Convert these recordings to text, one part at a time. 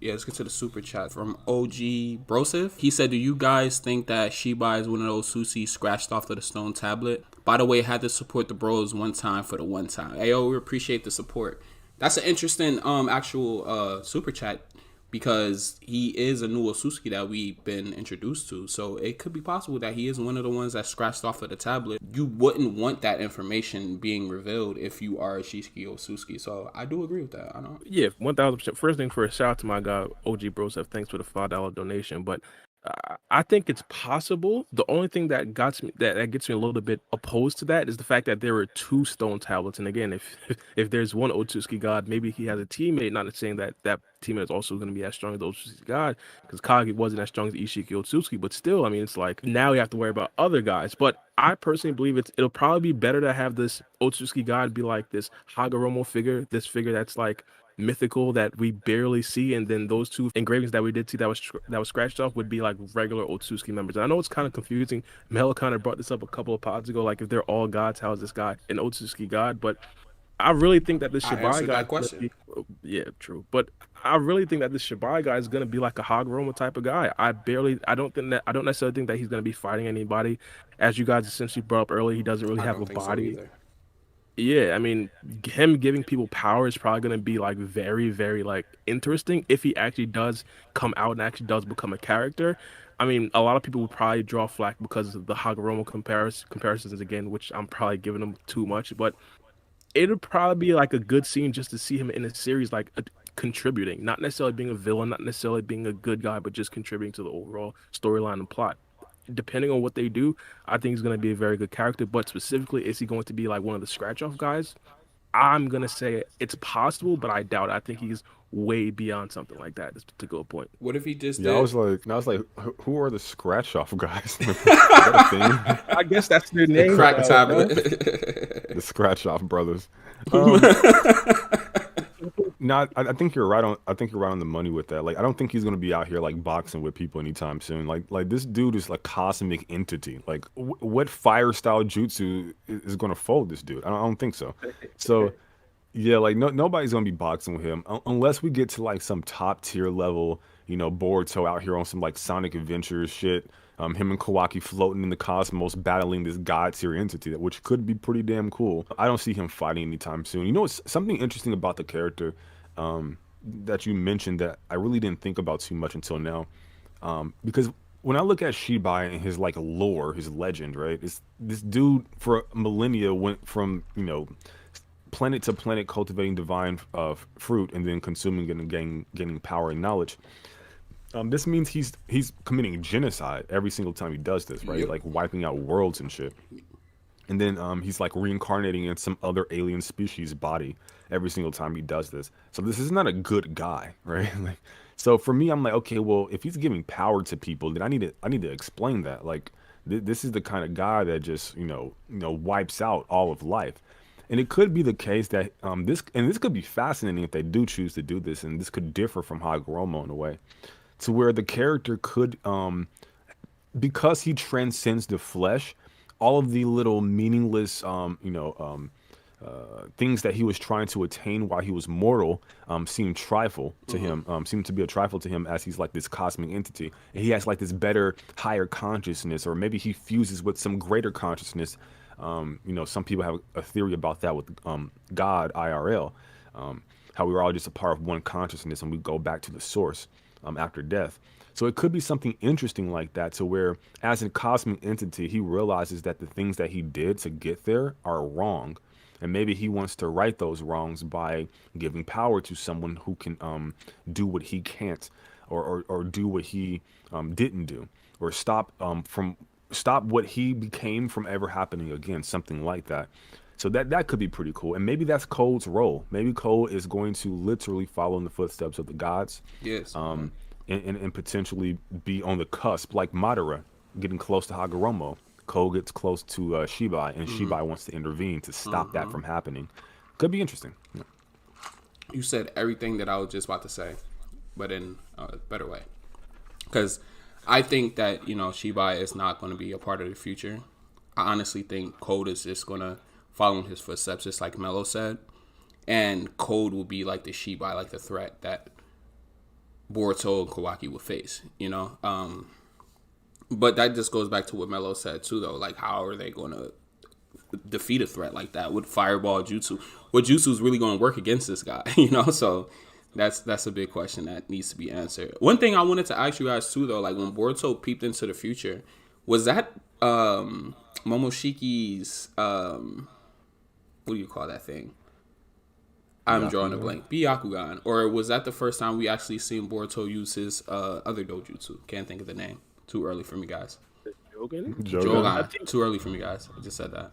Yeah, let's get to the super chat from OG Brosif. He said, do you guys think that Shibai is one of those Susi scratched off of the stone tablet? By the way, had to support the bros one time for the one time. Hey, yo, we appreciate the support. That's an interesting actual super chat because he is a new Otsutsuki that we've been introduced to. So it could be possible that he is one of the ones that scratched off of the tablet. You wouldn't want that information being revealed if you are a Isshiki Otsutsuki. So I do agree with that. I don't. Yeah, 1000%. First thing first, shout out to my guy OG Broseph. Thanks for the $5 donation. But I think it's possible. The only thing that gets me a little bit opposed to that is the fact that there are two stone tablets. And again, if there's one Otsutsuki god, maybe he has a teammate. Not saying that that teammate is also going to be as strong as the Otsutsuki god, because Kage wasn't as strong as Isshiki Otsutsuki. But still, I mean, it's like now you have to worry about other guys. But I personally believe it'll probably be better to have this Otsutsuki god be like this Hagoromo figure, this figure that's like mythical that we barely see, and then those two engravings that we did see that was scratched off would be like regular Otsutsuki members. And I know it's kind of confusing. Mel kind of brought this up a couple of pods ago, like if they're all gods, how is this guy an Otsutsuki god? But I really think that this I Shibai answered guy that question. yeah, true. But I really think that this Shibai guy is gonna be like a Hagoromo type of guy. I don't necessarily think that he's gonna be fighting anybody. As you guys essentially brought up earlier, he doesn't really I have don't a think so body. either. Yeah, I mean, him giving people power is probably going to be like very, very like interesting if he actually does come out and actually does become a character. I mean, a lot of people would probably draw flack because of the Hagoromo comparisons again, which I'm probably giving them too much, but it'd probably be like a good scene just to see him in a series like contributing, not necessarily being a villain, not necessarily being a good guy, but just contributing to the overall storyline and plot. Depending on what they do, I think he's going to be a very good character. But specifically, is he going to be like one of the scratch off guys? I'm going to say it's possible, but I doubt it. I think he's way beyond something like that at this particular point. What if he just Yeah, did? I was like, who are the scratch off guys? Is that a thing? I guess that's their The name crack now, bro. tablet. The scratch off brothers. Um, No, I think you're right on. I think you're right on the money with that. Like, I don't think he's gonna be out here like boxing with people anytime soon. Like this dude is like cosmic entity. Like, what fire style jutsu is gonna fold this dude? I don't think so. So yeah, like nobody's gonna be boxing with him unless we get to like some top tier level, Boruto out here on some like Sonic Adventures shit. Him and Kawaki floating in the cosmos, battling this god tier entity, which could be pretty damn cool. I don't see him fighting anytime soon. It's something interesting about the character that you mentioned that I really didn't think about too much until now, because when I look at Shibai and his like lore, his legend, right? It's this dude for millennia went from planet to planet cultivating divine fruit and then consuming it and gaining power and knowledge. This means he's committing genocide every single time he does this, right? Yep. Like wiping out worlds and shit. And then he's like reincarnating in some other alien species body every single time he does this. So this is not a good guy, right? Like, so for me, I'm like, okay, well, if he's giving power to people, then I need to explain that. Like, this is the kind of guy that just wipes out all of life. And it could be the case that this could be fascinating if they do choose to do this, and this could differ from Hagoromo in a way, to where the character could, because he transcends the flesh, all of the little meaningless, things that he was trying to attain while he was mortal, seem trifle to him, seem to be a trifle to him as he's like this cosmic entity. And he has like this better, higher consciousness, or maybe he fuses with some greater consciousness. Some people have a theory about that with God, IRL, how we were all just a part of one consciousness and we go back to the source after death. So it could be something interesting like that, to where as a cosmic entity, he realizes that the things that he did to get there are wrong. And maybe he wants to right those wrongs by giving power to someone who can do what he can't, or do what he didn't do, or stop what he became from ever happening again, something like that. So that could be pretty cool. And maybe that's Code's role. Maybe Code is going to literally follow in the footsteps of the gods. Yes. And potentially be on the cusp, like Madara getting close to Hagoromo. Code gets close to Shibai, and Shibai wants to intervene to stop that from happening. Could be interesting. Yeah. You said everything that I was just about to say, but in a better way. Because I think that, Shibai is not going to be a part of the future. I honestly think Code is just going to follow in his footsteps, just like Mello said. And Code will be like the Shibai, like the threat that Boruto and Kawaki would face, you know. But that just goes back to what Melo said too, though. Like, how are they going to defeat a threat like that with Fireball Jutsu? What jutsu is really going to work against this guy, you know? So that's a big question that needs to be answered. One thing I wanted to ask you guys too, though, like when Boruto peeped into the future, was that Momoshiki's what do you call that thing? I'm drawing a blank. Byakugan. Or was that the first time we actually seen Boruto use his other dojutsu? Can't think of the name. Too early for me, guys. Jogan. Too early for me, guys. I just said that.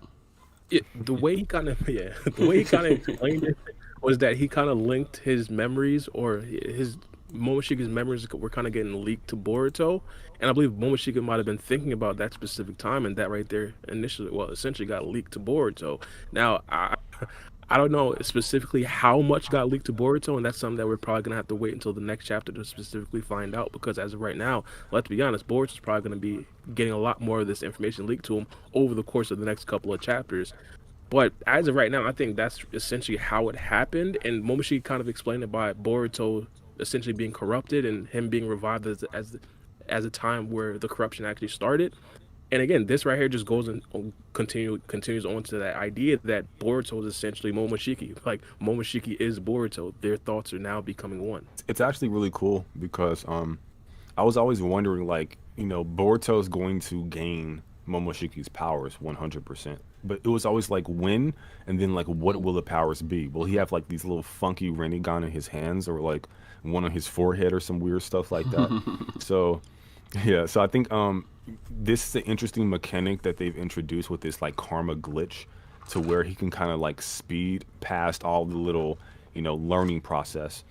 Yeah, the way he kind of explained it was that he kind of linked his memories, or his Momoshiki's memories were kind of getting leaked to Boruto, and I believe Momoshiki might have been thinking about that specific time, and that right there essentially got leaked to Boruto. Now, I don't know specifically how much got leaked to Boruto, and that's something that we're probably going to have to wait until the next chapter to specifically find out, because as of right now, let's be honest, Boruto's probably going to be getting a lot more of this information leaked to him over the course of the next couple of chapters. But as of right now, I think that's essentially how it happened, and Momoshiki kind of explained it by Boruto essentially being corrupted and him being revived as a time where the corruption actually started. And again, this right here just goes and continues on to that idea that Boruto is essentially Momoshiki. Like, Momoshiki is Boruto. Their thoughts are now becoming one. It's actually really cool because I was always wondering, like, you know, Boruto's going to gain Momoshiki's powers 100%. But it was always like when, and then like what will the powers be? Will he have like these little funky Rinnegan in his hands, or like one on his forehead, or some weird stuff like that? So yeah, so I think this is an interesting mechanic that they've introduced with this like karma glitch, to where he can kind of like speed past all the little, you know, learning process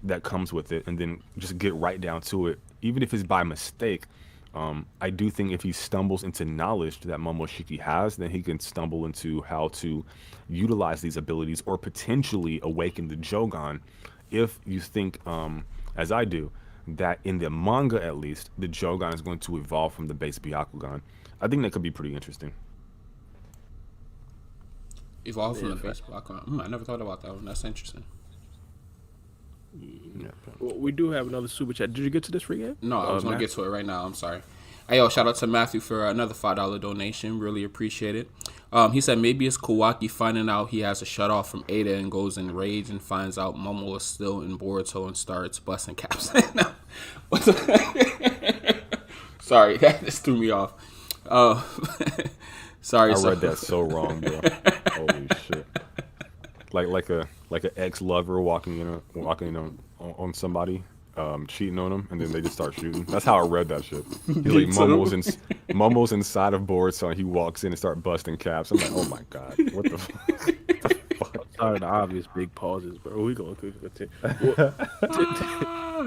that comes with it, and then just get right down to it, even if it's by mistake. I do think if he stumbles into knowledge that Momoshiki has, then he can stumble into how to utilize these abilities, or potentially awaken the Jogan. If you think, as I do, that in the manga at least, the Jogan is going to evolve from the base Byakugan. I think that could be pretty interesting. Evolve from the base Byakugan. I never thought about that one. That's interesting. Yeah. Well, we do have another super chat. Did you get to this free game? No, I was going to get to it right now. I'm sorry. Hey, yo, shout out to Matthew for another $5 donation. Really appreciate it. He said maybe it's Kawaki finding out he has a shut off from Ada and goes in rage and finds out Momo is still in Boruto and starts busting caps. Sorry, that just threw me off. Sorry. I read that so wrong, bro. Holy shit. Like an ex-lover walking in on somebody, cheating on them, and then they just start shooting. That's how I read that shit. He's like Momo's inside of Boruto, and he walks in and start busting caps. I'm like, oh my god, what the fuck? Sorry, the obvious big pauses, bro. We gonna continue. Well,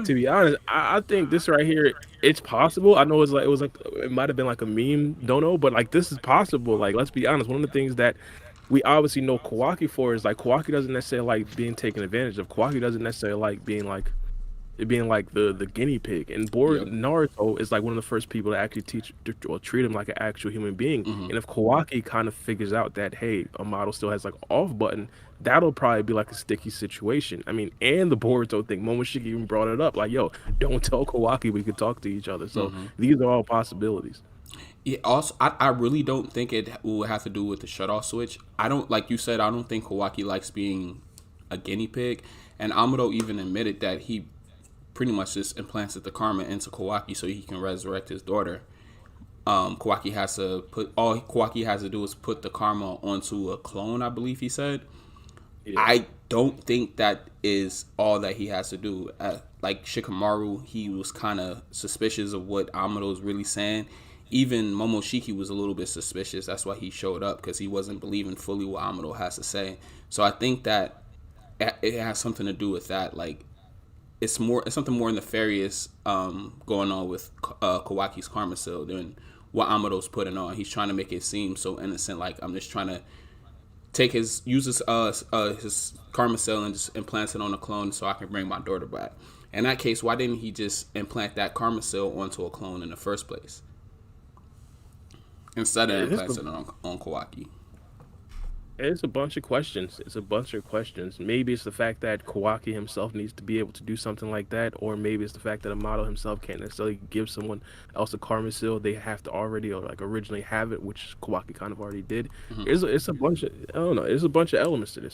to be honest, I think this right here, it's possible. I know it might have been like a meme, don't know, but like this is possible. Like, let's be honest. One of the things that we obviously know Kawaki for is like Kawaki doesn't necessarily like being taken advantage of. Kawaki doesn't necessarily like being like the guinea pig. And Naruto is like one of the first people to actually teach or treat him like an actual human being. Mm-hmm. And if Kawaki kind of figures out that, hey, Amato still has like off button, that'll probably be like a sticky situation. I mean, and the Boruto thing, Momoshiki even brought it up, like, yo, don't tell Kawaki we can talk to each other. So these are all possibilities. Yeah, also, I really don't think it will have to do with the shutoff switch. I don't, like you said, I don't think Kawaki likes being a guinea pig. And Amado even admitted that he pretty much just implanted the karma into Kawaki so he can resurrect his daughter. Kawaki has to do is put the karma onto a clone, I believe he said. Yeah. I don't think that is all that he has to do. Like Shikamaru, he was kind of suspicious of what Amado's really saying. Even Momoshiki was a little bit suspicious. That's why he showed up, because he wasn't believing fully what Amado has to say. So I think that it has something to do with that. Like, it's something more nefarious going on with Kawaki's karma seal than what Amado's putting on. He's trying to make it seem so innocent. Like, I'm just trying to use his karma cell and just implant it on a clone so I can bring my daughter back. In that case, why didn't he just implant that karma cell onto a clone in the first place instead of implanting it on Kawaki? It's a bunch of questions. It's a bunch of questions. Maybe it's the fact that Kawaki himself needs to be able to do something like that, or maybe it's the fact that Amato himself can't necessarily give someone else a karma seal. They have to already or like originally have it, which Kawaki kind of already did. Mhm. It's a bunch of I don't know. There's a bunch of elements to this.